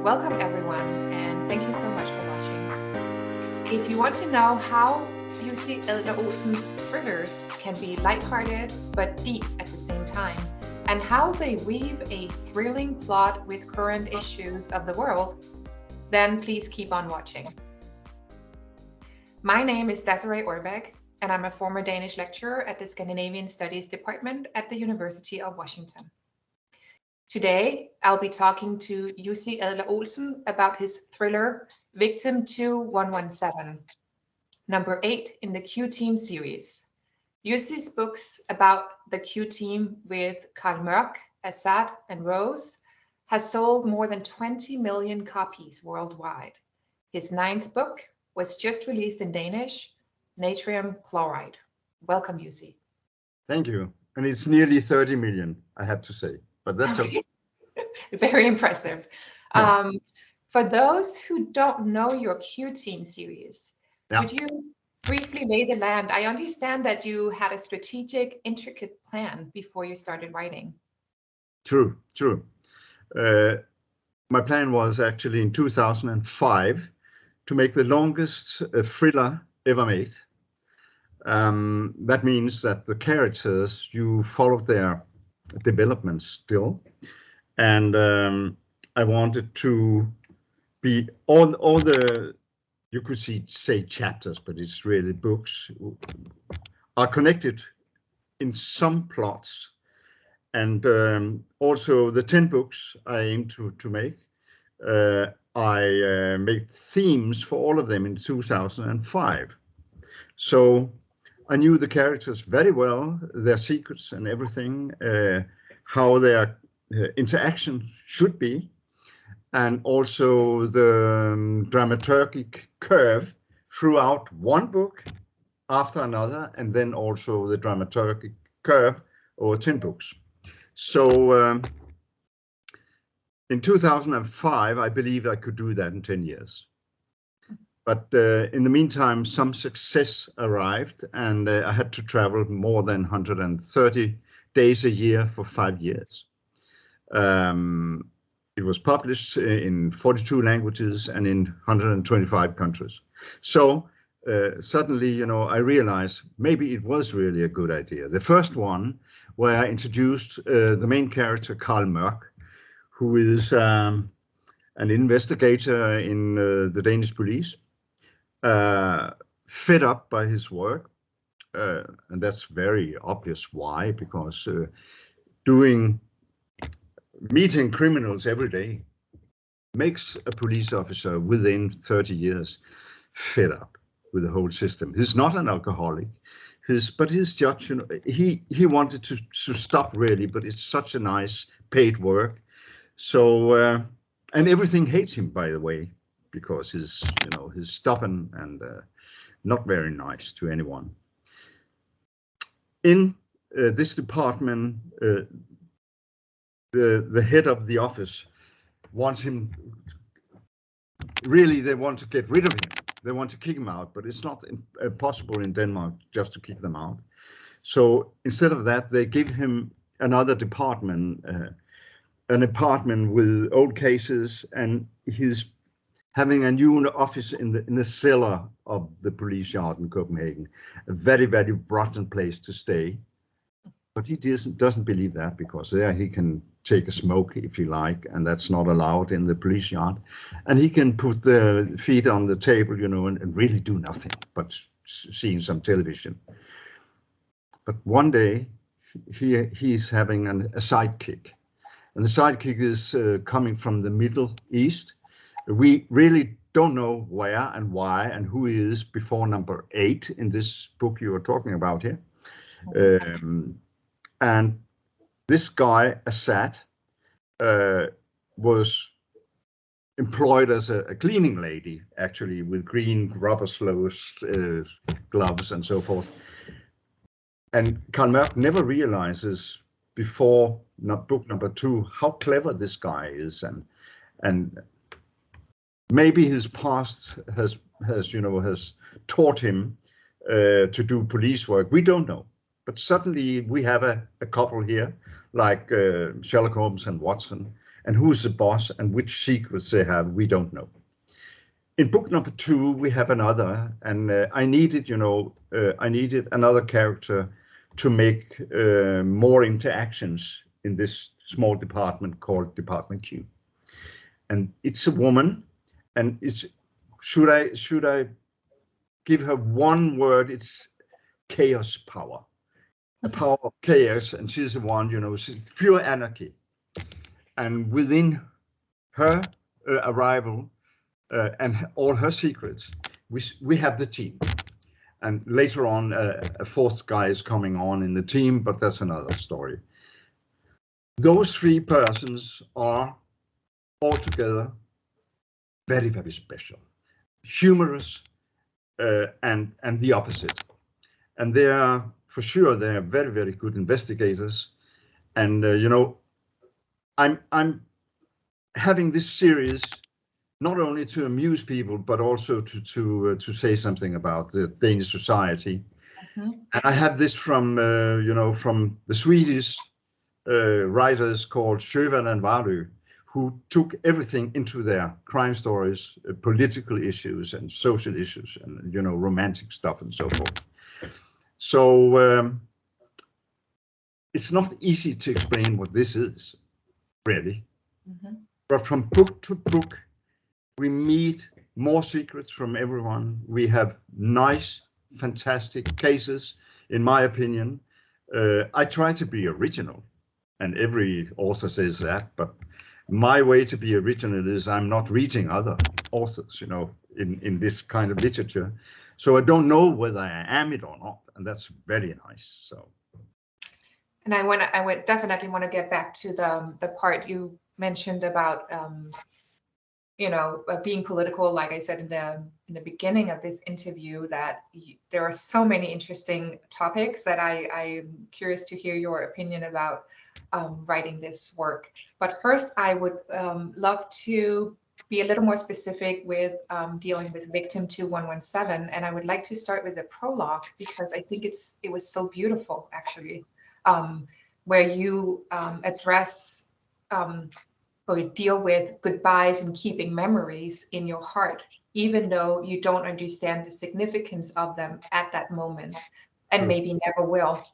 Welcome everyone, and thank you so much for watching. If you want to know how Jussi Adler-Olsen's thrillers can be lighthearted but deep at the same time, and how they weave a thrilling plot with current issues of the world, then please keep on watching. My name is Desiree Ohrbeck, and I'm a former Danish lecturer at the Scandinavian Studies Department at the University of Washington. Today, I'll be talking to Jussi Adler-Olsen about his thriller Victim 2117, number 8 in the Q-Team series. Jussi's books about the Q-Team with Karl Mørck, Assad, and Rose has sold more than 20 million copies worldwide. His 9th book was just released in Danish, Natrium Chloride. Welcome, Jussi. Thank you. And it's nearly 30 million, I have to say. But that's okay. Very impressive. For those who don't know your Q-Team series, would you briefly lay the land? I understand that you had a strategic, intricate plan before you started writing. True. My plan was actually in 2005 to make the longest thriller ever made. That means that the characters, you follow their development still, and I wanted to be all the, you could say chapters, but it's really books, are connected in some plots, and also the 10 books I aim to make, I made themes for all of them in 2005. So I knew the characters very well, their secrets and everything, how their interaction should be, and also the dramaturgic curve throughout one book after another, and then also the dramaturgic curve over 10 books. So in 2005, I believe I could do that in 10 years. But in the meantime, some success arrived, and I had to travel more than 130 days a year for 5 years. It was published in 42 languages and in 125 countries. So suddenly, I realized maybe it was really a good idea. The first one, where I introduced the main character, Karl Mørck, who is an investigator in the Danish police, fed up by his work, and that's very obvious why, because meeting criminals every day makes a police officer within 30 years fed up with the whole system. He's not an alcoholic, but his judge, he wanted to stop really, but it's such a nice paid work. So and everything hates him, by the way, because he's stubborn and not very nice to anyone. In this department, the head of the office wants him, really they want to get rid of him. They want to kick him out, but it's not possible in Denmark just to kick them out. So instead of that, they give him another department, an apartment with old cases, and he's having a new office in the cellar of the police yard in Copenhagen, a very, very rotten place to stay. But he doesn't believe that, because there he can take a smoke if he like, and that's not allowed in the police yard. And he can put the feet on the table, and really do nothing but seeing some television. But one day he's having a sidekick, and the sidekick is coming from the Middle East. We really don't know where and why and who he is before number 8 in this book you are talking about here. And this guy, Assad, was employed as a cleaning lady, actually, with green rubber gloves and so forth. And Karl Mørck never realizes before book number 2 how clever this guy is, and maybe his past has taught him to do police work. We don't know. But suddenly we have a couple here, like Sherlock Holmes and Watson, and who's the boss and which secrets they have, we don't know. In book number 2, we have another, and I needed another character to make more interactions in this small department called Department Q. And it's a woman, and should I give her one word? It's chaos power, a power of chaos, and she's the one, she's pure anarchy. And within her arrival and all her secrets, we have the team. And later on, a fourth guy is coming on in the team, but that's another story. Those 3 persons are altogether very, very special, humorous, and the opposite. And they are, for sure, they are very, very good investigators. And I'm having this series not only to amuse people, but also to say something about the Danish society. Mm-hmm. And I have this from from the Swedish writers called Sjöwall and Wahlöö, who took everything into their crime stories, political issues and social issues, and romantic stuff and so forth. So it's not easy to explain what this is, really. Mm-hmm. But from book to book, we meet more secrets from everyone. We have nice, fantastic cases, in my opinion. I try to be original, and every author says that, but my way to be original is I'm not reading other authors, in this kind of literature. So I don't know whether I am it or not, and that's very nice. So. And I would definitely want to get back to the part you mentioned about being political. Like I said in the beginning of this interview, that there are so many interesting topics that I'm curious to hear your opinion about writing this work. But first, I would love to be a little more specific with dealing with Victim 2117, and I would like to start with the prologue, because I think it was so beautiful, actually, where you address or deal with goodbyes and keeping memories in your heart, even though you don't understand the significance of them at that moment, and maybe never will.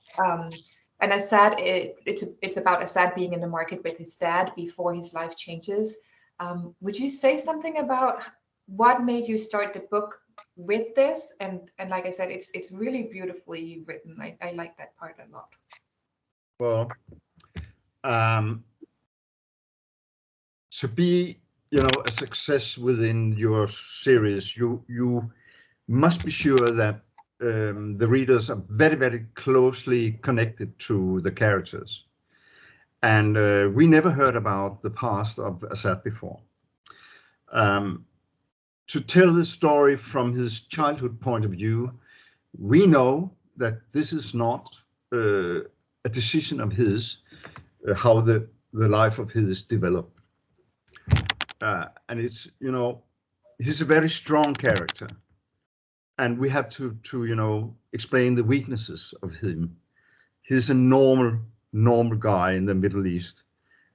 And Assad, it's about Assad being in the market with his dad before his life changes. Would you say something about what made you start the book with this? And like I said, it's really beautifully written. I like that part a lot. Well, to be, a success within your series, you must be sure that the readers are very, very closely connected to the characters. And we never heard about the past of Assad before. To tell the story from his childhood point of view, we know that this is not a decision of his, how the life of his developed. And it's, he's a very strong character. And we have to explain the weaknesses of him. He's a normal guy in the Middle East.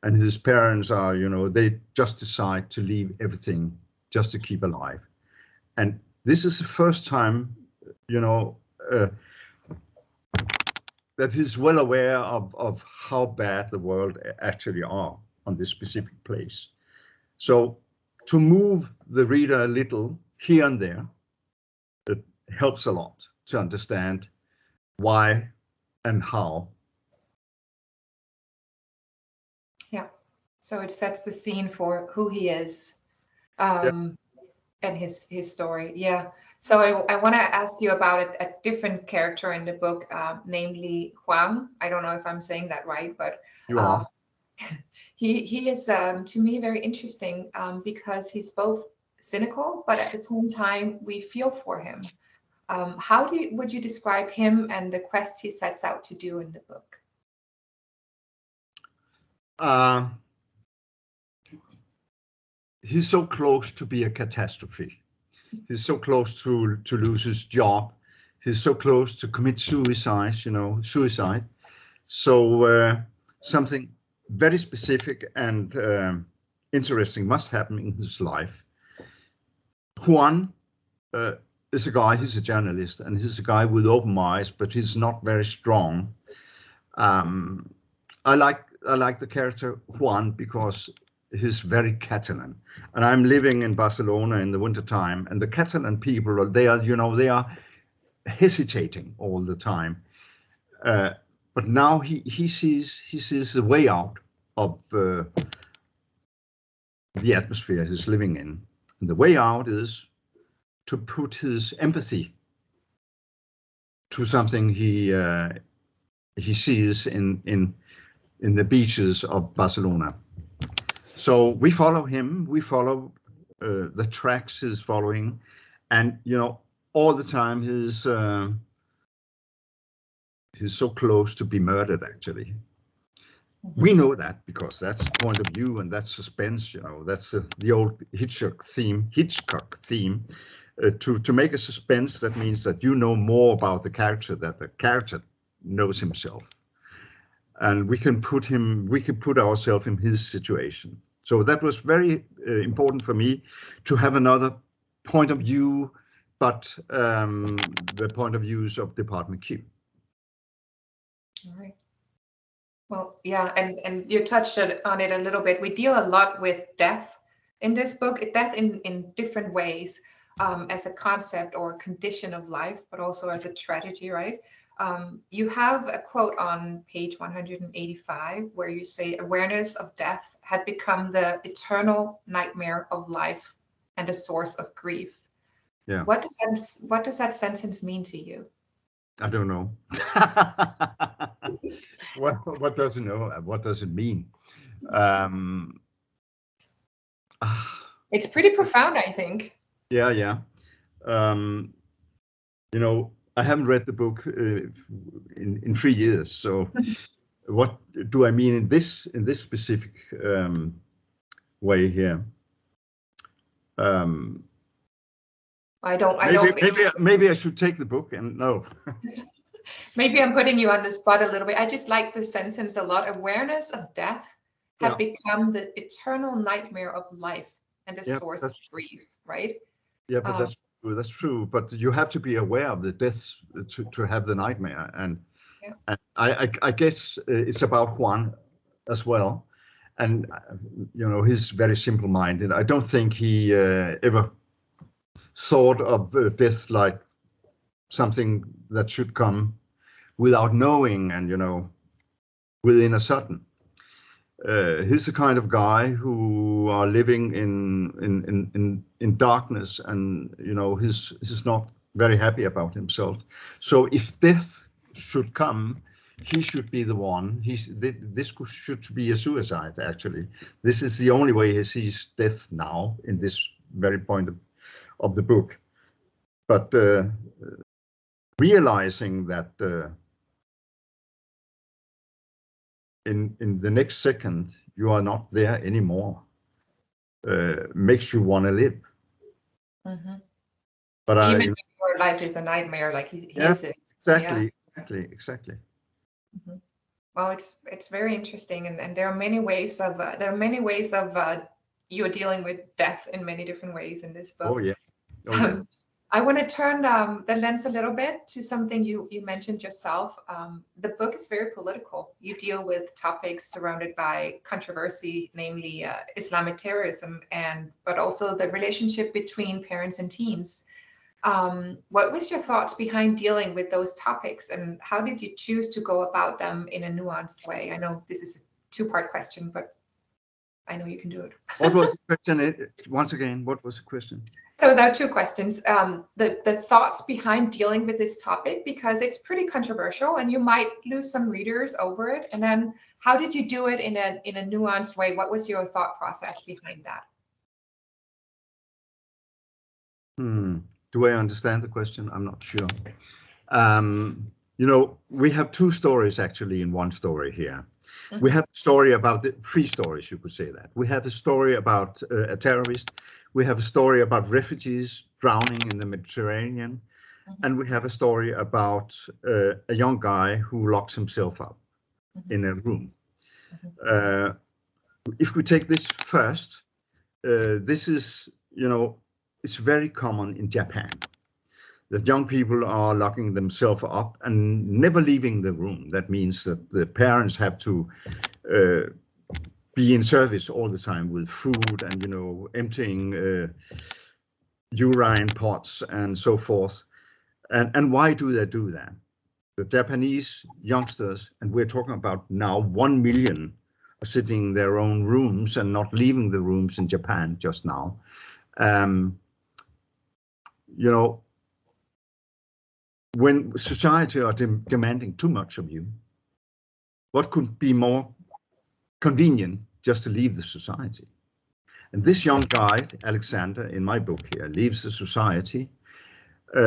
And his parents are, they just decide to leave everything just to keep alive. And this is the first time, that he's well aware of how bad the world actually are on this specific place. So to move the reader a little here and there, it helps a lot to understand why and how. Yeah, so it sets the scene for who he is, and his story. Yeah. So I want to ask you about a different character in the book, namely Juan. I don't know if I'm saying that right, but You are. He is to me very interesting because he's both cynical, but at the same time we feel for him. How would you describe him and the quest he sets out to do in the book? He's so close to be a catastrophe. He's so close to lose his job. He's so close to commit suicide. So something very specific and interesting must happen in his life. Juan is a guy, he's a journalist, and he's a guy with open eyes, but he's not very strong. I like the character Juan because he's very Catalan, and I'm living in Barcelona in the wintertime, and the Catalan people, they are hesitating all the time. But now he sees the way out of the atmosphere he's living in. And the way out is to put his empathy to something he sees in the beaches of Barcelona. So we follow him. We follow the tracks he's following, and all the time he's so close to be murdered. Actually, we know that because that's the point of view and that's suspense. That's the old Hitchcock theme. To make a suspense, that means that you know more about the character than the character knows himself, and we can put ourselves in his situation. So that was very important for me to have another point of view, but the point of views of Department Q. All right. Well, yeah, and you touched on it a little bit. We deal a lot with death in this book, death in different ways, as a concept or condition of life, but also as a tragedy, right? You have a quote on page 185 where you say awareness of death had become the eternal nightmare of life and a source of grief. Yeah. What does that sentence mean to you? I don't know. What does it know? What does it mean? It's pretty profound, I think. Yeah. I haven't read the book in 3 years. So, what do I mean in this specific way here? Maybe I should take the book and no. Maybe I'm putting you on the spot a little bit. I just like the sentence a lot. Awareness of death had become the eternal nightmare of life and a source of grief, right? Yeah, but that's true. But you have to be aware of the death to have the nightmare, and I guess it's about Juan as well, and he's very simple-minded. I don't think he ever thought of death like something that should come without knowing and within a certain. He's the kind of guy who are living in darkness, and he's not very happy about himself. So if death should come, he should be the one. This should be a suicide. Actually, this is the only way he sees death now in this very point of the book. But realizing that in the next second you are not there anymore makes you want to live. Mm-hmm. But even if your life is a nightmare, like he is it. Exactly. Mm-hmm. Well, it's very interesting, and there are many ways of you're dealing with death in many different ways in this book. Oh yeah. I want to turn the lens a little bit to something you mentioned yourself. The book is very political. You deal with topics surrounded by controversy, namely Islamic terrorism, but also the relationship between parents and teens. What was your thoughts behind dealing with those topics, and how did you choose to go about them in a nuanced way? I know this is a two-part question, but I know you can do it. What was the question? Once again, what was the question? So there are two questions. The thoughts behind dealing with this topic, because it's pretty controversial and you might lose some readers over it. And then how did you do it in a nuanced way? What was your thought process behind that? Do I understand the question? I'm not sure. We have two stories actually in one story here. Mm-hmm. We have a story about three stories, you could say that. We have a story about a terrorist. We have a story about refugees drowning in the Mediterranean. Mm-hmm. And we have a story about a young guy who locks himself up in a room. If we take this first, this is, it's very common in Japan that young people are locking themselves up and never leaving the room. That means that the parents have to be in service all the time with food and, emptying urine pots and so forth. And why do they do that? The Japanese youngsters, and we're talking about now 1 million, are sitting in their own rooms and not leaving the rooms in Japan just now. When society are demanding too much of you, what could be more convenient just to leave the society? And this young guy, Alexander, in my book here, leaves the society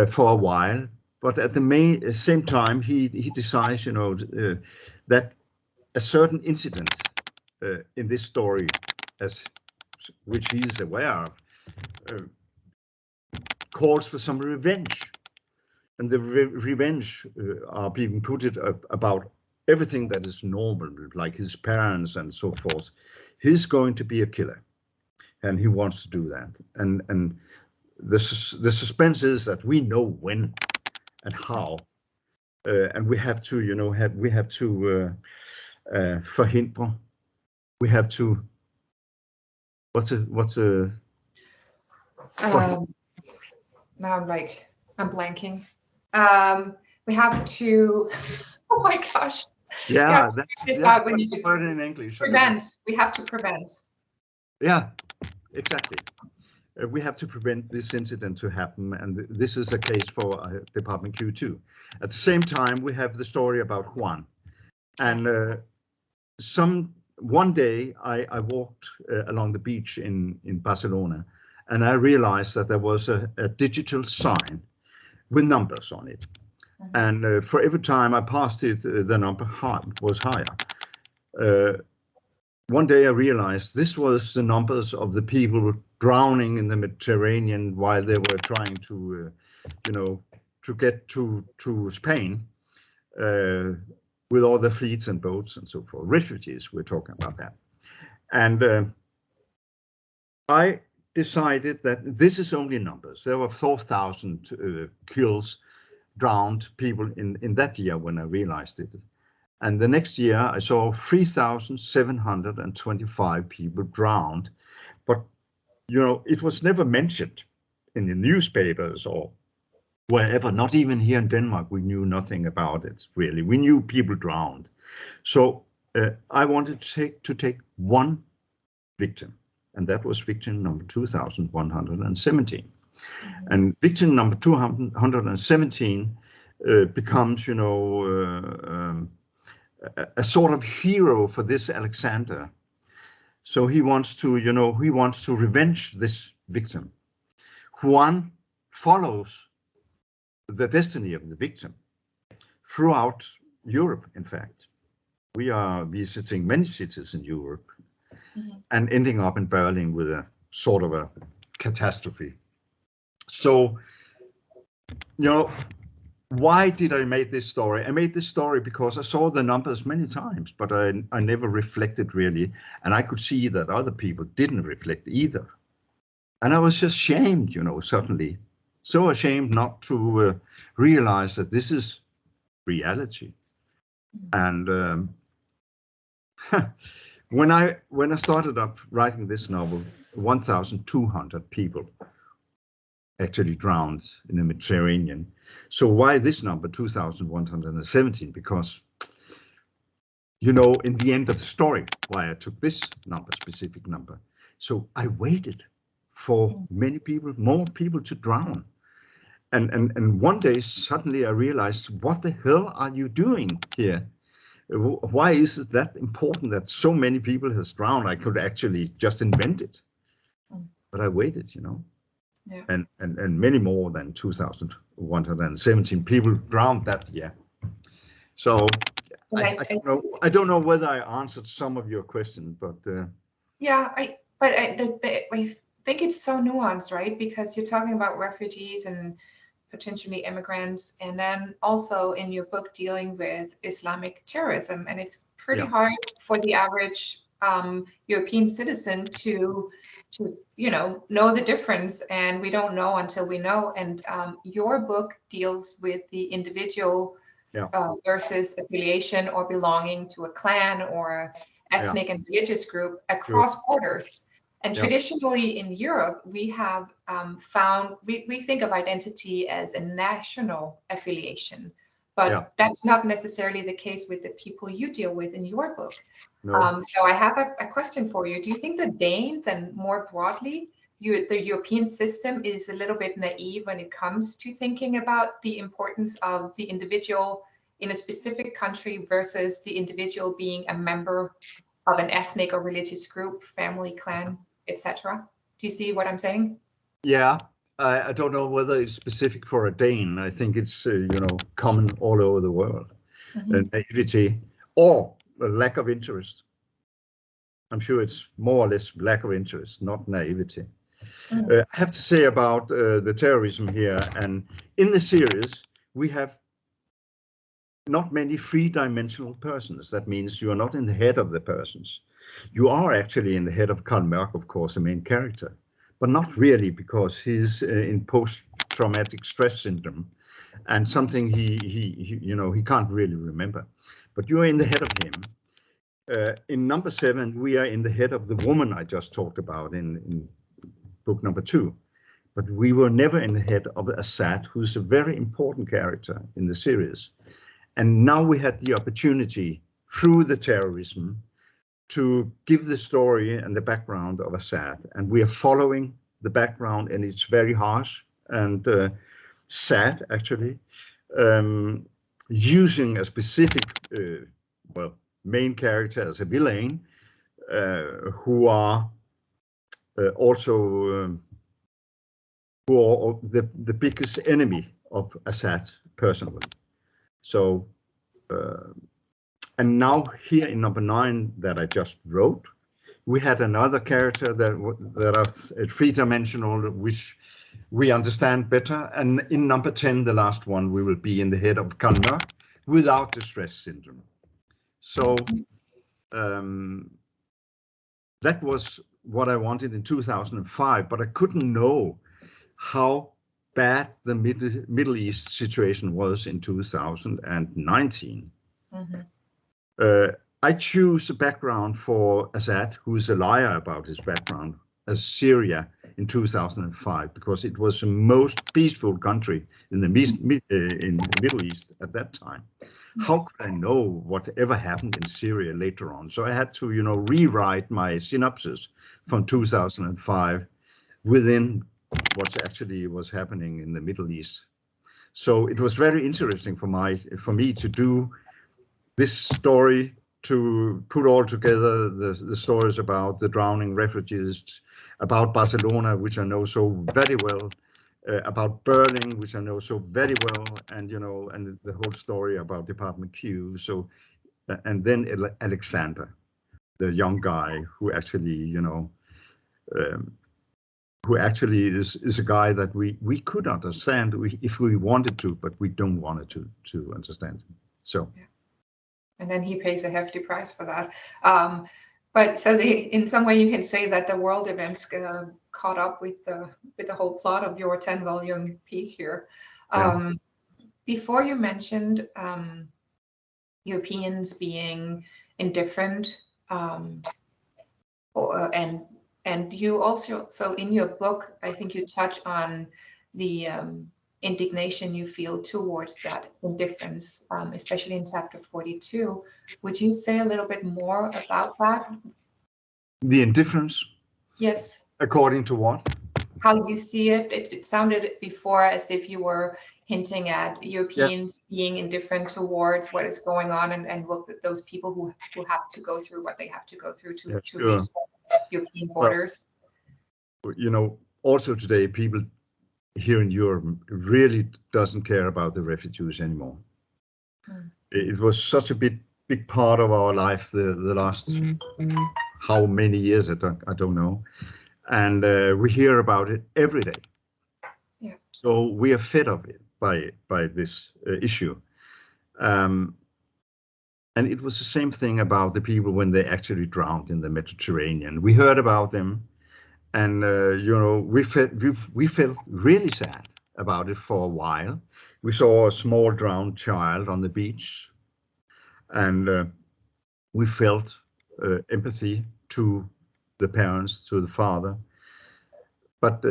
for a while, but at the same time, he decides, that a certain incident in this story, which he's aware of, calls for some revenge. And the revenge are being put about everything that is normal, like his parents and so forth. He's going to be a killer, and he wants to do that. And the suspense is that we know when and how, and we have to, forhindre. We have to. What's a? Now I'm blanking. We have to. Oh my gosh. Yeah, that's when you word in English. Prevent. We have to prevent. Yeah, exactly. We have to prevent this incident to happen, and this is a case for Department Q2. At the same time, we have the story about Juan, and one day I walked along the beach in Barcelona, and I realized that there was a digital sign with numbers on it. And for every time I passed it, the number was higher. One day I realized this was the numbers of the people drowning in the Mediterranean while they were trying to, to get to Spain with all the fleets and boats and so forth. Refugees, we're talking about that. And I decided that this is only numbers. There were 4,000 kills, drowned people in that year when I realized it. And the next year I saw 3,725 people drowned. But, it was never mentioned in the newspapers or wherever, not even here in Denmark. We knew nothing about it, really. We knew people drowned. So I wanted to take one victim, and that was victim number 2,117. And victim number 217 becomes, a sort of hero for this Alexander. So he wants to revenge this victim. Juan follows the destiny of the victim throughout Europe. In fact, we are visiting many cities in Europe and ending up in Berlin with a sort of a catastrophe. So, why did I make this story? I made this story because I saw the numbers many times, but I never reflected really. And I could see that other people didn't reflect either. And I was just ashamed, suddenly. So ashamed not to realize that this is reality. And when I started up writing this novel, 1,200 people actually drowned in the Mediterranean. So why this number, 2,117? Because, in the end of the story, why I took this number, specific number. So I waited for more people to drown. And one day, suddenly I realized, what the hell are you doing here? Why is it that important that so many people has drowned? I could actually just invent it. But I waited, Yeah. And many more than 2,117 people drowned that year. So I don't know whether I answered some of your questions, but yeah, I think it's so nuanced, right? Because you're talking about refugees and potentially immigrants, and then also in your book dealing with Islamic terrorism. And it's pretty Yeah. hard for the average European citizen to know the difference, and we don't know until we know. And your book deals with the individual Yeah. versus affiliation or belonging to a clan or ethnic and religious group Sure. across borders. And Yeah. traditionally in Europe, we have found, we think of identity as a national affiliation, but Yeah. that's not necessarily the case with the people you deal with in your book. No. So I have a question for you. Do you think the Danes, and more broadly, the European system, is a little bit naive when it comes to thinking about the importance of the individual in a specific country versus the individual being a member of an ethnic or religious group, family, clan, etc.? Do you see what I'm saying? Yeah. I don't know whether it's specific for a Dane. I think it's common all over the world. Naivety or a lack of interest. I'm sure it's more or less lack of interest, not naivety. I have to say about the terrorism here, and in the series, we have not many three-dimensional persons. That means you are not in the head of the persons. You are actually in the head of Karl Mørck, of course, the main character, but not really, because he's in post-traumatic stress syndrome, and something he can't really remember. But you are in the head of him. In number 7, we are in the head of the woman I just talked about in book number 2. But we were never in the head of Assad, who's a very important character in the series. And now we had the opportunity, through the terrorism, to give the story and the background of Assad. And we are following the background, and it's very harsh and sad, actually, using a specific, main character as a villain, who are also who are the biggest enemy of Assad personally. So, and now here in number 9 that I just wrote, we had another character that are three-dimensional, which we understand better. And in number 10, the last one, we will be in the head of Karl Mørck without the stress syndrome. So that was what I wanted in 2005, but I couldn't know how bad the Middle East situation was in 2019. I choose a background for Assad, who is a liar about his background, as Syria in 2005, because it was the most peaceful country in the Middle East at that time. How could I know whatever happened in Syria later on? So I had to, rewrite my synopsis from 2005 within what actually was happening in the Middle East. So it was very interesting for me to do this story, to put all together the stories about the drowning refugees, about Barcelona, which I know so very well, about Berlin, which I know so very well, and and the whole story about Department Q. So, and then Alexander, the young guy who actually, who actually is a guy that we could understand if we wanted to, but we don't want to understand him. So. Yeah. And then he pays a hefty price for that. But so in some way you can say that the world events caught up with the whole plot of your 10-volume piece here. Before you mentioned Europeans being indifferent, and you also, so in your book, I think you touch on the indignation you feel towards that indifference, especially in chapter 42. Would you say a little bit more about that? The indifference? Yes. According to what? How you see it. It sounded before as if you were hinting at Europeans being indifferent towards what is going on, and what those people who have to go through what they have to go through to reach the European borders. Well, also today, people here in Europe really doesn't care about the refugees anymore. It was such a big part of our life the last how many years I don't know, and we hear about it every day. So we are fed of it by this issue. And it was the same thing about the people when they actually drowned in the Mediterranean. We heard about them, and we felt really sad about it for a while. We saw a small drowned child on the beach, and we felt empathy to the parents, to the father. But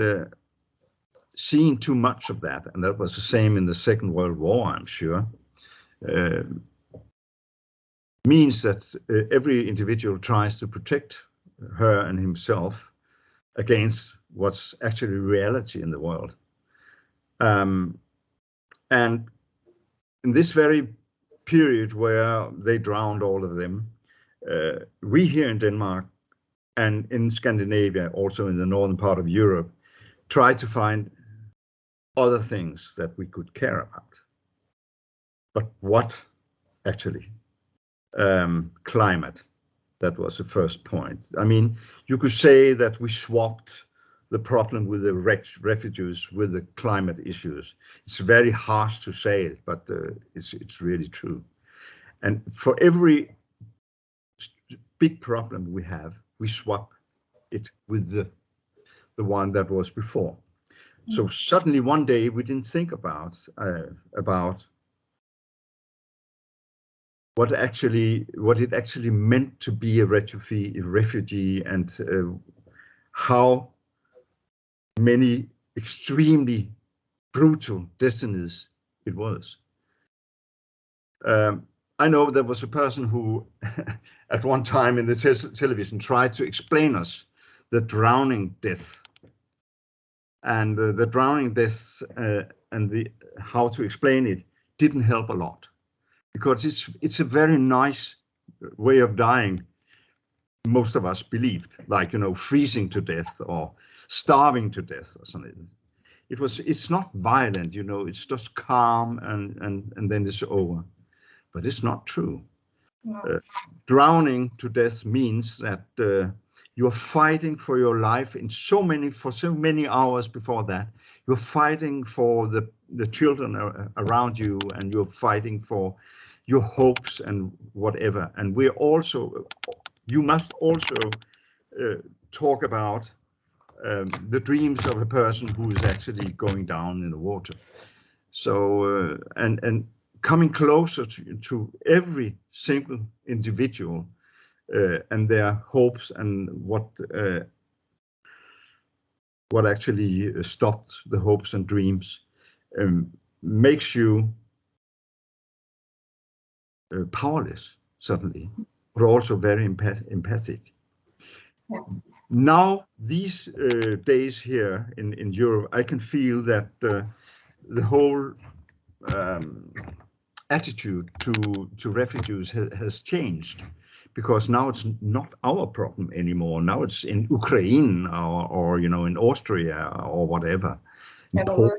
seeing too much of that, and that was the same in the Second World War, I'm sure, means that every individual tries to protect her and himself against what's actually reality in the world. And in this very period where they drowned all of them, we here in Denmark and in Scandinavia, also in the northern part of Europe, tried to find other things that we could care about. But what actually? Climate, that was the first point. I mean, you could say that we swapped the problem with the refugees with the climate issues. It's very harsh to say it, but it's really true. And for every big problem we have, we swap it with the one that was before. So suddenly one day we didn't think about what it actually meant to be a refugee, and how many extremely brutal destinies it was. I know there was a person who at one time in the television tried to explain us the drowning death, and the drowning death and how to explain it didn't help a lot. Because it's a very nice way of dying, most of us believed, like, freezing to death or starving to death or something. It's not violent, it's just calm and then it's over. But it's not true. No. Drowning to death means that you're fighting for your life for so many hours before that. You're fighting for the children around you, and you're fighting for your hopes and whatever. And you must also talk about the dreams of a person who is actually going down in the water. So and coming closer to every single individual and their hopes and what actually stopped the hopes and dreams makes you powerless suddenly, but also very empathic. Yeah. Now, these days here in Europe, I can feel that the whole attitude to refugees has changed, because now it's not our problem anymore. Now it's in Ukraine or in Austria or whatever. Belarus.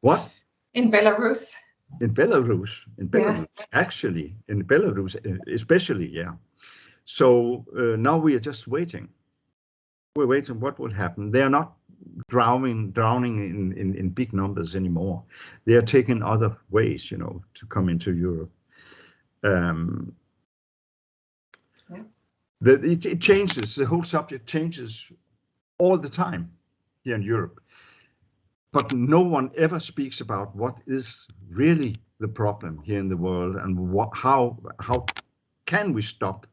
What? In Belarus. In Belarus, yeah. Actually, in Belarus especially, yeah. So now we are just waiting. We're waiting what will happen. They are not drowning in big numbers anymore. They are taking other ways, to come into Europe. It changes. The whole subject changes all the time here in Europe. But no one ever speaks about what is really the problem here in the world, and how can we stop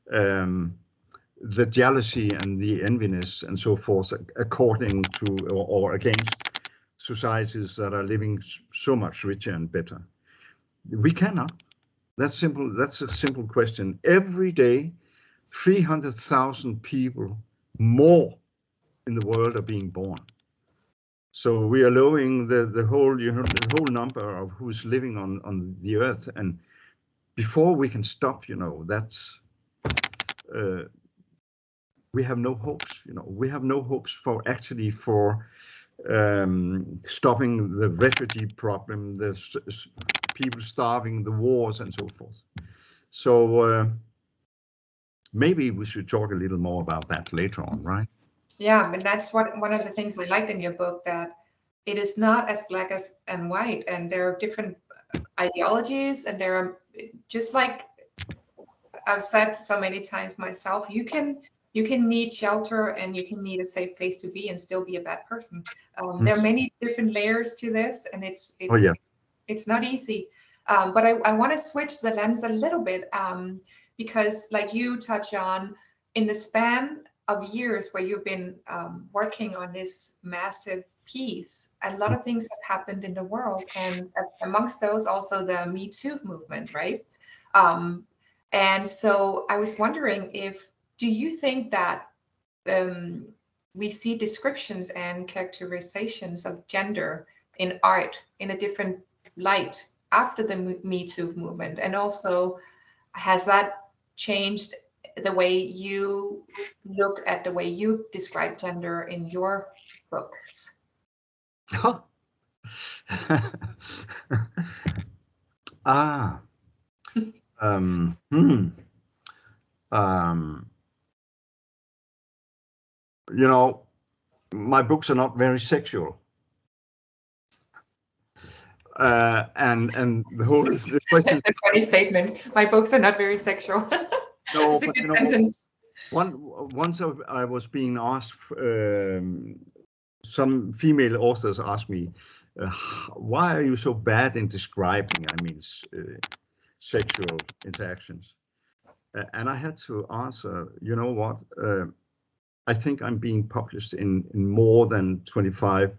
the jealousy and the enviness and so forth, according to or against societies that are living so much richer and better. We cannot. That's simple. That's a simple question. Every day, 300,000 people more in the world are being born. So we are lowering the whole number of who's living on the earth, and before we can stop, that's we have no hopes. We have no hopes for stopping the refugee problem, the people starving, the wars, and so forth. So maybe we should talk a little more about that later on, right? Yeah, but that's one of the things I liked in your book, that it is not as black as and white, and there are different ideologies, and there are, just like I've said so many times myself, you can need shelter and you can need a safe place to be and still be a bad person. There are many different layers to this, and Oh yeah. it's not easy. But I want to switch the lens a little bit, because, like you touch on, in the span of years where you've been working on this massive piece, a lot of things have happened in the world, and amongst those also the Me Too movement, right? Um, and so I was wondering, if do you think that um, we see descriptions and characterizations of gender in art in a different light after the Me Too movement? And also, has that changed the way you look at the way you describe gender in your books? Ah. Um, hmm. Um, you know, my books are not very sexual. And the whole the question. That's a funny statement. My books are not very sexual. No, It's a but good sentence. once I was being asked, some female authors asked me, why are you so bad in describing, sexual interactions? And I had to answer, you know what? I think I'm being published in more than 25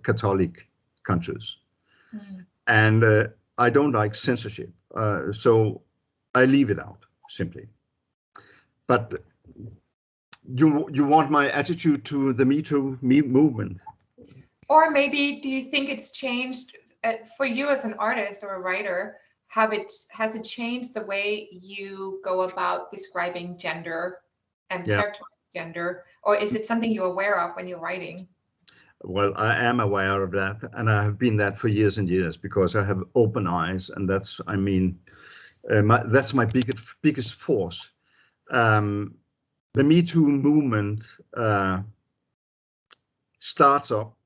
Catholic countries. Mm. And I don't like censorship. So I leave it out, simply. But you want my attitude to the Me Too movement? Or maybe, do you think it's changed for you as an artist or a writer? Has it changed the way you go about describing gender and Yeah. characterize gender, or is it something you're aware of when you're writing? Well, I am aware of that, and I have been that for years and years because I have open eyes, and that's, that's my biggest force. The Me Too movement starts up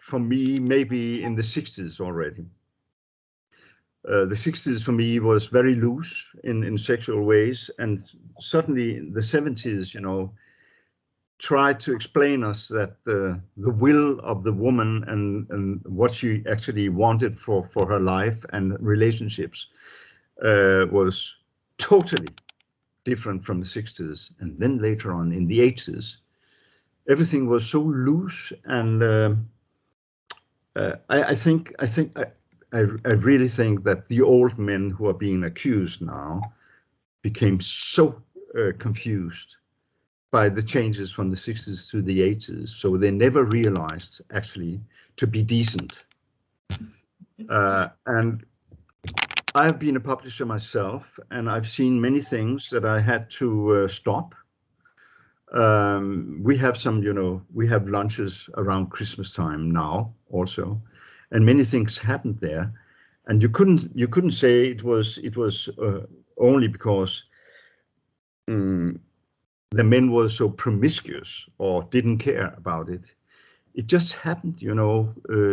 for me maybe in the 60s already. The 60s for me was very loose in sexual ways, and certainly in the 70s, tried to explain us that the will of the woman and what she actually wanted for her life and relationships was totally different from the 60s. And then later on in the 80s, everything was so loose, and I really think that the old men who are being accused now became so confused by the changes from the 60s to the 80s. So they never realized actually to be decent. And I've been a publisher myself, and I've seen many things that I had to stop. We have we have lunches around Christmas time now also, and many things happened there. And you couldn't say it was only because the men were so promiscuous or didn't care about it. It just happened,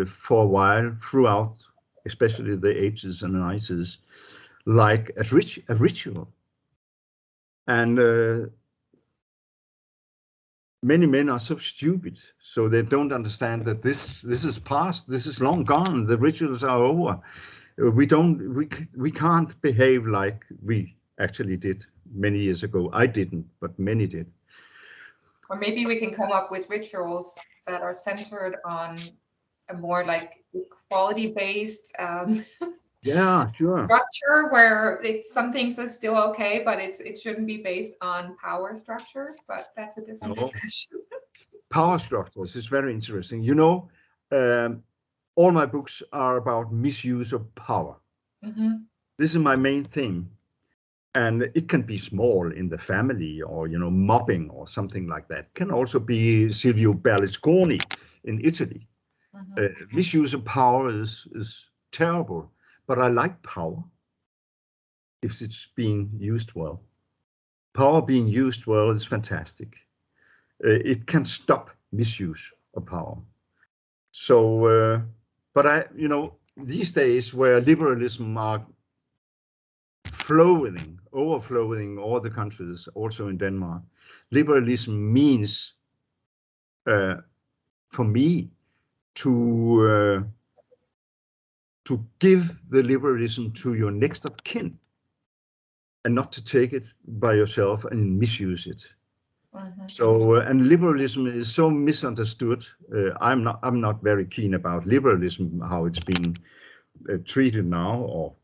for a while throughout, especially the 80s and 90s, like a ritual. And many men are so stupid, so they don't understand that this is past, this is long gone, the rituals are over. We can't behave like we actually did many years ago. I didn't, but many did. Or maybe we can come up with rituals that are centered on a more like equality-based Yeah, sure. structure, where some things are still okay, but it shouldn't be based on power structures. But that's a different No. discussion. Power structures is very interesting. Um, all my books are about misuse of power. Mm-hmm. This is my main thing. And it can be small in the family, or, mobbing or something like that. It can also be Silvio Berlusconi in Italy. Mm-hmm. Misuse of power is terrible, but I like power if it's being used well. Power being used well is fantastic. It can stop misuse of power. So, but these days where liberalism are overflowing all the countries, also in Denmark, liberalism means, for me, to give the liberalism to your next of kin, and not to take it by yourself and misuse it. Mm-hmm. So, and liberalism is so misunderstood. I'm not very keen about liberalism, how it's being treated now,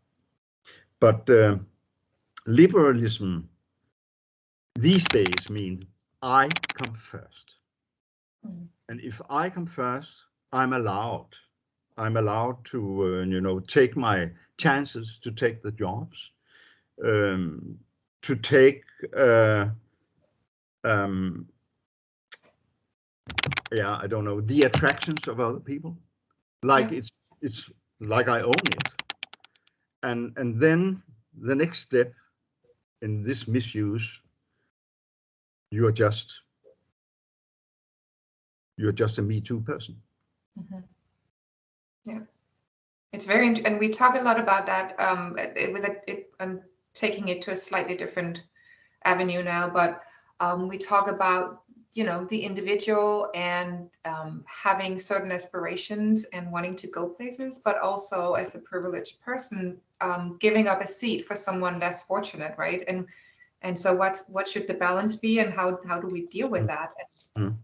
but liberalism these days means I come first. Mm. And if I come first, I'm allowed to, take my chances, to take the jobs, to take, I don't know, the attractions of other people, like it's like I own it. And then the next step in this misuse, you're just a Me Too person. Mm-hmm. Yeah, it's very and we talk a lot about that. I'm taking it to a slightly different avenue now, but we talk about the individual and having certain aspirations and wanting to go places, but also as a privileged person, giving up a seat for someone less fortunate, right? And so what should the balance be, and how do we deal with that? And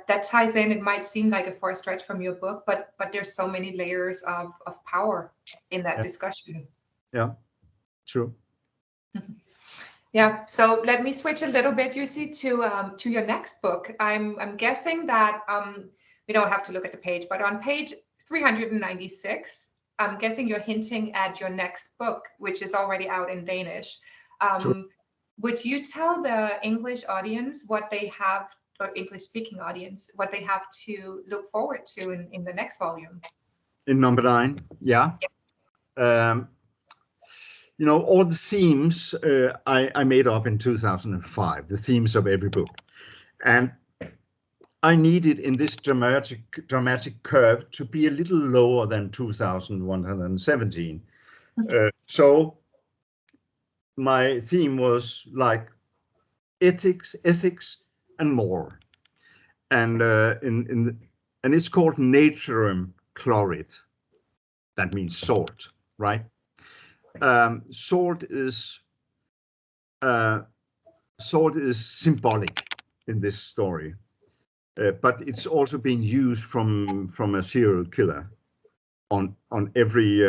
that ties in. It might seem like a far stretch from your book, but there's so many layers of power in that discussion. Yeah, true. Yeah. So let me switch a little bit, Jussi, to your next book. I'm guessing that we don't have to look at the page, but on page 396, I'm guessing you're hinting at your next book, which is already out in Danish. Sure. Would you tell the English audience what they have, or English-speaking audience, what they have to look forward to in the next volume? In number 9, yeah. All the themes I made up in 2005, the themes of every book. And I needed in this dramatic curve to be a little lower than 2117. So my theme was like ethics, and more. And and it's called Natrum Chlorid. That means salt, right? Salt is symbolic in this story, but it's also being used from a serial killer on every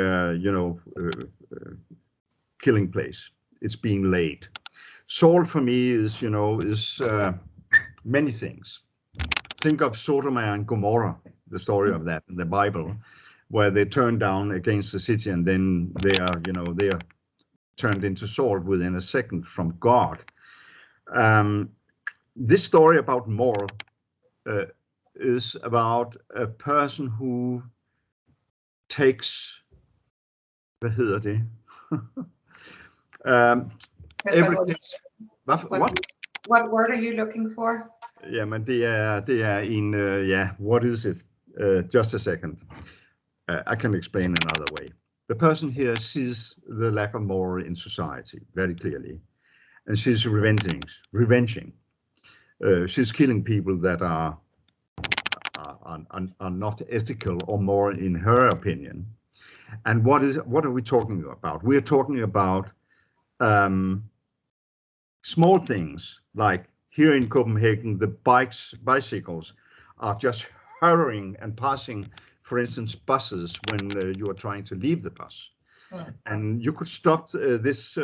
killing place. It's being laid. Salt for me is many things. Think of Sodom and Gomorrah, the story of that in the Bible, where they turn down against the city, and then they are turned into salt within a second from God. This story about moral is about a person who takes, hvad hedder det? What word are you looking for? Jamen, det er en, what is it? Just a second. I can explain another way. The person here sees the lack of moral in society very clearly, and she's revenging. She's killing people that are not ethical or moral in her opinion. And what are we talking about? We're talking about small things, like here in Copenhagen, the bicycles are just hurrying and passing, for instance, buses when you are trying to leave the bus. And you could stop this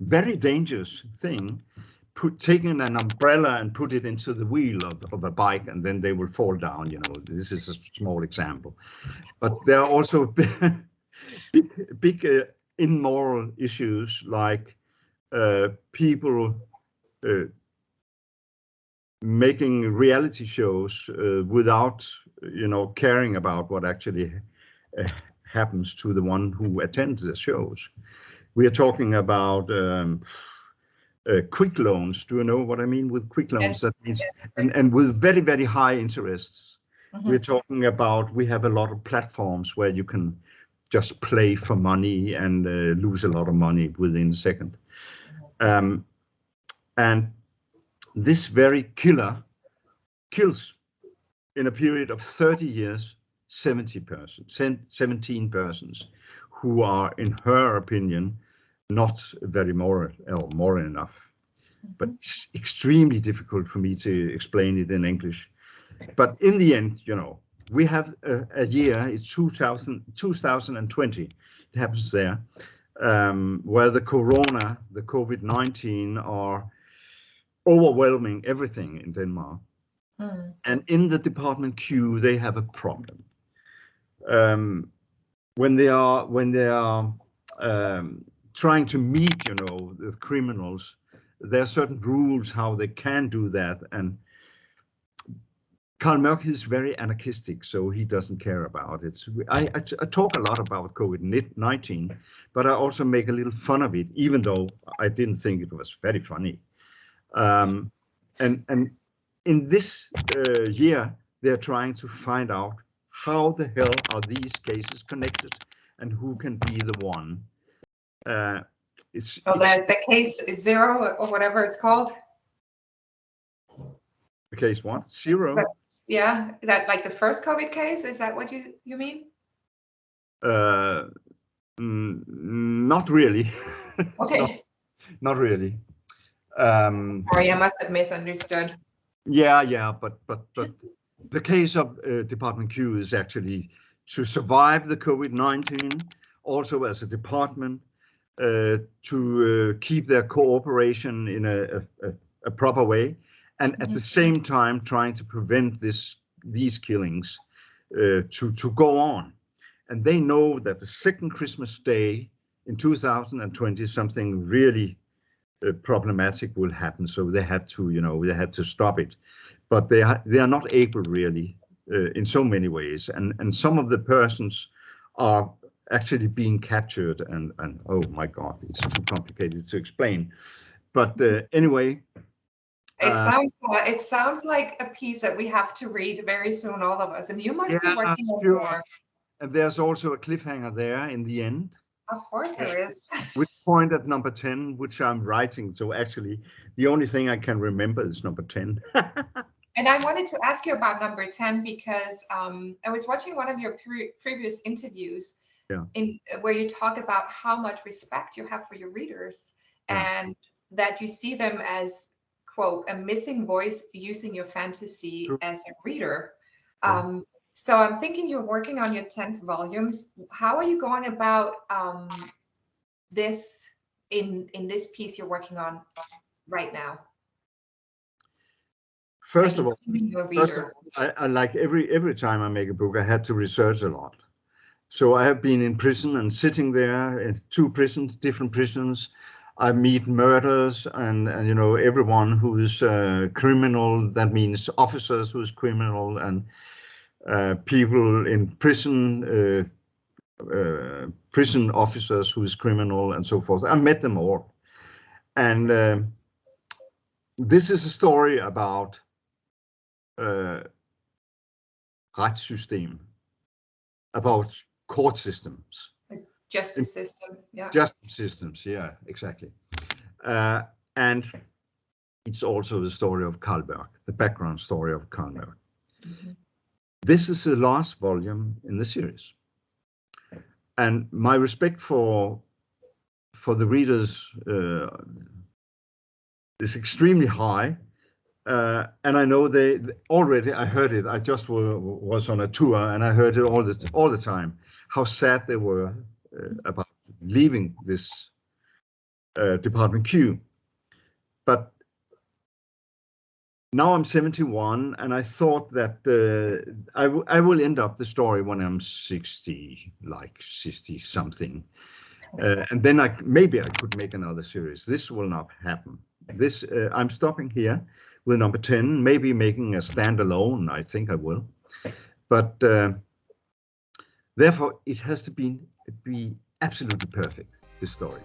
very dangerous thing, taking an umbrella and put it into the wheel of a bike, and then they will fall down. This is a small example. But there are also big immoral issues, like people making reality shows without caring about what actually happens to the one who attends the shows. We are talking about quick loans. Do you know what I mean with quick loans? Yes. That means, and with very, very high interests. We're talking about, we have a lot of platforms where you can just play for money and lose a lot of money within a second. And this very killer kills in a period of 30 years, 17 persons who are, in her opinion, not very moral enough. But it's extremely difficult for me to explain it in English. But in the end, you know, we have a year, it's 2020, it happens there, where the COVID-19 are overwhelming everything in Denmark. And in the Department Q, they have a problem. When they are trying to meet, you know, the criminals, there are certain rules how they can do that. And Carl Mørck is very anarchistic, so he doesn't care about it. I talk a lot about COVID-19, but I also make a little fun of it, even though I didn't think it was very funny. And in this year, they're trying to find out how the hell are these cases connected and who can be the one. The case is 0 or whatever it's called. The case what? 0? But, yeah, that like the first COVID case, is that what you mean? Not really. Okay. Not really. Sorry, I must have misunderstood. Yeah, but the case of Department Q is actually to survive the COVID-19, also as a department, to keep their cooperation in a proper way, and at the same time trying to prevent these killings to go on. And they know that the second Christmas Day in 2020, something really problematic will happen. So they had to, you know, they had to stop it. But they are not able really in so many ways. And some of the persons are actually being captured. And oh my God, it's too complicated to explain. But anyway. It sounds like a piece that we have to read very soon, all of us. And you must be working on more. And there's also a cliffhanger there in the end. Of course there is. Which point at number 10, which I'm writing. So actually, the only thing I can remember is number 10. And I wanted to ask you about number 10 because I was watching one of your previous interviews where you talk about how much respect you have for your readers and that you see them as, quote, a missing voice using your fantasy as a reader. So I'm thinking you're working on your 10th volumes. How are you going about this in this piece you're working on right now? First of all, I like every time I make a book, I had to research a lot. So I have been in prison and sitting there in 2 different prisons. I meet murderers and you know, everyone who is criminal. That means officers who is criminal and people in prison, prison officers who is criminal and so forth. I met them all. And this is a story about retssystem, about court systems. Justice system, yeah. Justice systems, yeah, exactly. And it's also the story of Carl Mørck, the background story of Carl Mørck. This is the last volume in the series. And my respect for the readers is extremely high. And I know they already, I heard it, I just was on a tour and I heard it all the time, how sad they were about leaving this Department Q. But now I'm 71 and I thought that I will end up the story when I'm 60, like 60 something. And then maybe I could make another series. This will not happen. This I'm stopping here with number 10, maybe making a standalone. I think I will. But therefore, it has to be absolutely perfect, this story.